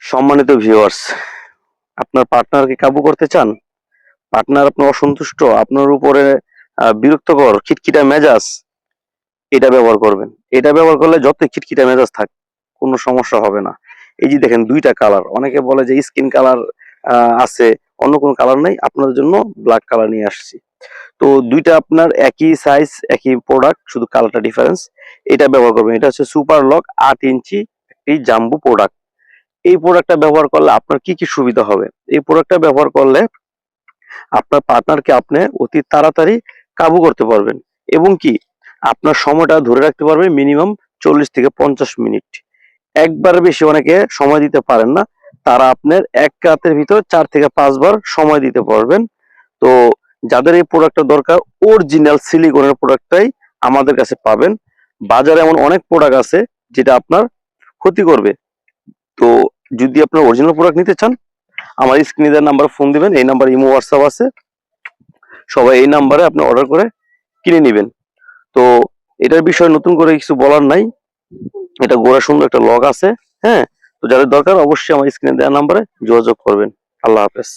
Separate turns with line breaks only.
সম্মানিত ভিউয়ার্স, আপনার পার্টনারকে কাবু করতে চান? পার্টনার আপনার অসন্তুষ্ট, আপনার উপরে বিরক্তকর, খিটখিটা মেজাজ, এটা ব্যবহার করবেন। এটা ব্যবহার করলে যত খিটখিটা মেজাজ থাক, কোনো সমস্যা হবে না। এই যে দেখেন ২ টা কালার। অনেকে বলে যে স্কিন কালার আছে, অন্য কোনো কালার নাই। আপনার জন্য ব্ল্যাক কালার নিয়ে আসছি। তো ২ টা আপনার একই সাইজ, একই প্রোডাক্ট, শুধু কালারটা ডিফারেন্স। এটা ব্যবহার করবেন। এটা হচ্ছে সুপার লক ৮ ইঞ্চি একটি জাম্বো প্রোডাক্ট। এই প্রোডাক্টটা ব্যবহার করলে আপনার কি সুবিধা হবে? এই প্রোডাক্টটা ব্যবহার করলে আপনার পার্টনারকে আপনি অতি তাড়াতাড়ি কাবু করতে পারবেন এবং কি আপনার সময়টা ধরে রাখতে পারবেন মিনিমাম ৪০ থেকে ৫০ মিনিট। একবারের বেশি অনেকে সময় দিতে পারেন না। তারা আপনার ১ রাতের ভিতর ৪ থেকে ৫ বার সময় দিতে পারবেন। তো যাদের এই প্রোডাক্টটা দরকার, অরিজিনাল সিলিকনের প্রোডাক্টটাই আমাদের কাছে পাবেন। বাজারে এমন অনেক প্রোডাক্ট আছে যেটা আপনার ক্ষতি করবে। তো যদি আপনার অরিজিনাল প্রোডাক্ট নিতে চান, আমার স্ক্রিনে দেওয়া নাম্বারে ফোন দিবেন। এই নাম্বারে ইমো, হোয়াটসঅ্যাপ আছে। সবাই এই নাম্বারে আপনি অর্ডার করে কিনে নিবেন। তো এটার বিষয়ে নতুন করে কিছু বলার নাই। এটা গোড়া সুন্দর একটা লগ আছে। হ্যাঁ? তো যাদের দরকার অবশ্যই আমার স্ক্রিনে দেওয়া নাম্বারে যোগাযোগ করবেন। আল্লাহ হাফেজ।